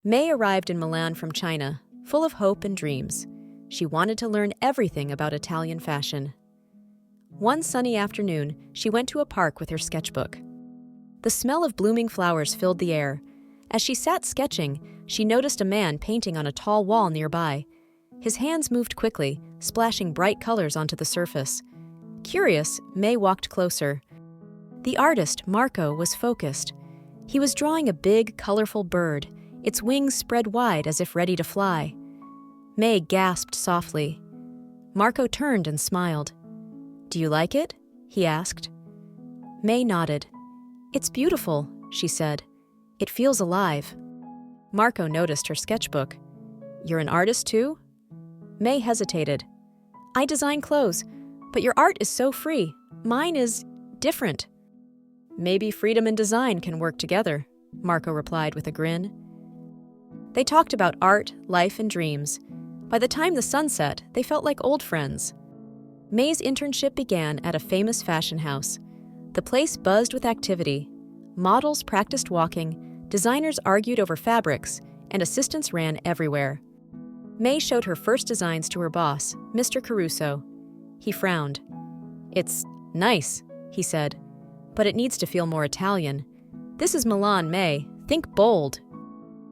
May arrived in Milan from China, full of hope and dreams. She wanted to learn everything about Italian fashion. One sunny afternoon, she went to a park with her sketchbook. The smell of blooming flowers filled the air. As she sat sketching, she noticed a man painting on a tall wall nearby. His hands moved quickly, splashing bright colors onto the surface. Curious, May walked closer. The artist, Marco, was focused. He was drawing a big, colorful bird, its wings spread wide as if ready to fly. May gasped softly. Marco turned and smiled. "Do you like it?" he asked. May nodded. "It's beautiful," she said. "It feels alive." Marco noticed her sketchbook. "You're an artist too?" May hesitated. "I design clothes, but your art is so free. Mine is different." "Maybe freedom and design can work together," Marco replied with a grin. They talked about art, life, and dreams. By the time the sun set, they felt like old friends. May's internship began at a famous fashion house. The place buzzed with activity. Models practiced walking, designers argued over fabrics, and assistants ran everywhere. May showed her first designs to her boss, Mr. Caruso. He frowned. "It's nice," he said, "but it needs to feel more Italian. This is Milan, May. Think bold."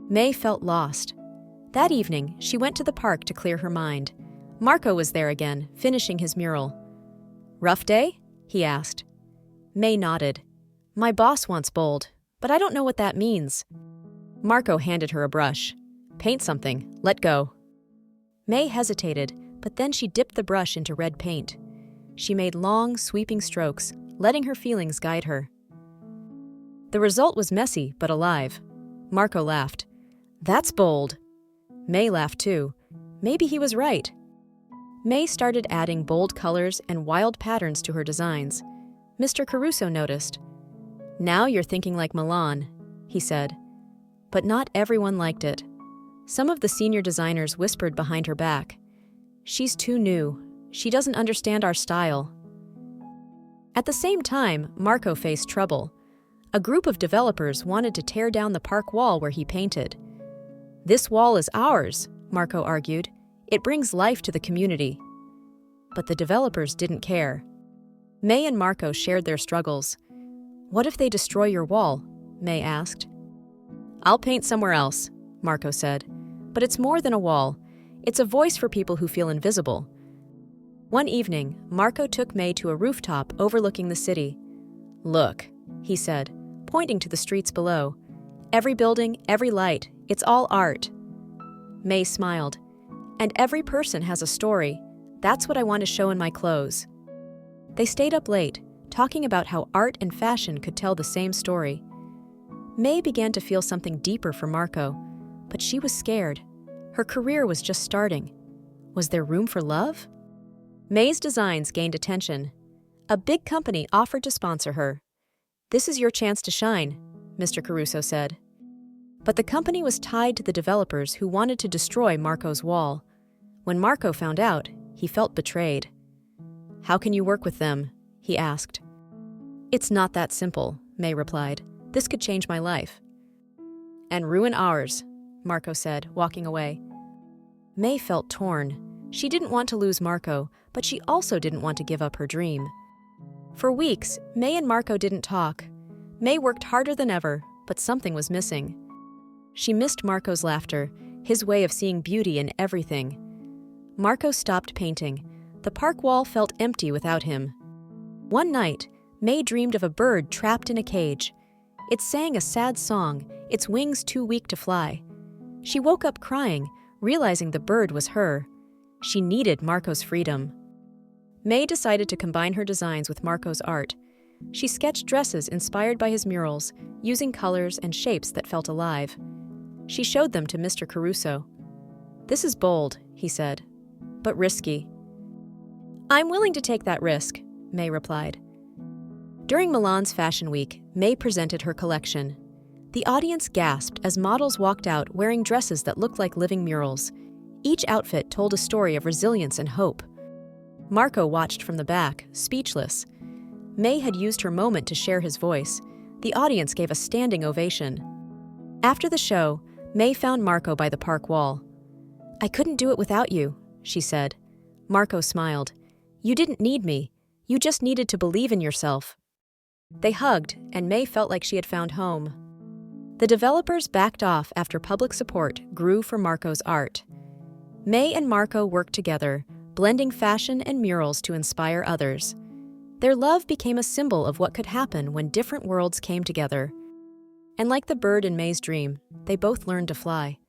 May felt lost. That evening, she went to the park to clear her mind. Marco was there again, finishing his mural. "Rough day?" he asked. May nodded. "My boss wants bold, but I don't know what that means." Marco handed her a brush. "Paint something. Let go." May hesitated, but then she dipped the brush into red paint. She made long, sweeping strokes, letting her feelings guide her. The result was messy, but alive. Marco laughed. "That's bold." May laughed too. Maybe he was right. May started adding bold colors and wild patterns to her designs. Mr. Caruso noticed. "Now you're thinking like Milan," he said. But not everyone liked it. Some of the senior designers whispered behind her back. "She's too new. She doesn't understand our style." At the same time, Marco faced trouble. A group of developers wanted to tear down the park wall where he painted. "This wall is ours," Marco argued. "It brings life to the community." But the developers didn't care. May and Marco shared their struggles. "What if they destroy your wall?" May asked. "I'll paint somewhere else," Marco said. "But it's more than a wall. It's a voice for people who feel invisible." One evening, Marco took May to a rooftop overlooking the city. "Look," he said, pointing to the streets below. "Every building, every light, it's all art." May smiled. "And every person has a story. That's what I want to show in my clothes." They stayed up late, talking about how art and fashion could tell the same story. May began to feel something deeper for Marco, but she was scared. Her career was just starting. Was there room for love? May's designs gained attention. A big company offered to sponsor her. "This is your chance to shine," Mr. Caruso said. But the company was tied to the developers who wanted to destroy Marco's wall. When Marco found out, he felt betrayed. "How can you work with them?" he asked. "It's not that simple," May replied. "This could change my life." "And ruin ours," Marco said, walking away. May felt torn. She didn't want to lose Marco, but she also didn't want to give up her dream. For weeks, May and Marco didn't talk. May worked harder than ever, but something was missing. She missed Marco's laughter, his way of seeing beauty in everything. Marco stopped painting. The park wall felt empty without him. One night, May dreamed of a bird trapped in a cage. It sang a sad song, its wings too weak to fly. She woke up crying, realizing the bird was her. She needed Marco's freedom. May decided to combine her designs with Marco's art. She sketched dresses inspired by his murals, using colors and shapes that felt alive. She showed them to Mr. Caruso. "This is bold," he said, "but risky." "I'm willing to take that risk," May replied. During Milan's Fashion Week, May presented her collection. The audience gasped as models walked out wearing dresses that looked like living murals. Each outfit told a story of resilience and hope. Marco watched from the back, speechless. May had used her moment to share his voice. The audience gave a standing ovation. After the show, May found Marco by the park wall. "I couldn't do it without you," she said. Marco smiled. "You didn't need me. You just needed to believe in yourself." They hugged, and May felt like she had found home. The developers backed off after public support grew for Marco's art. May and Marco worked together, blending fashion and murals to inspire others. Their love became a symbol of what could happen when different worlds came together. And like the bird in May's dream, they both learned to fly.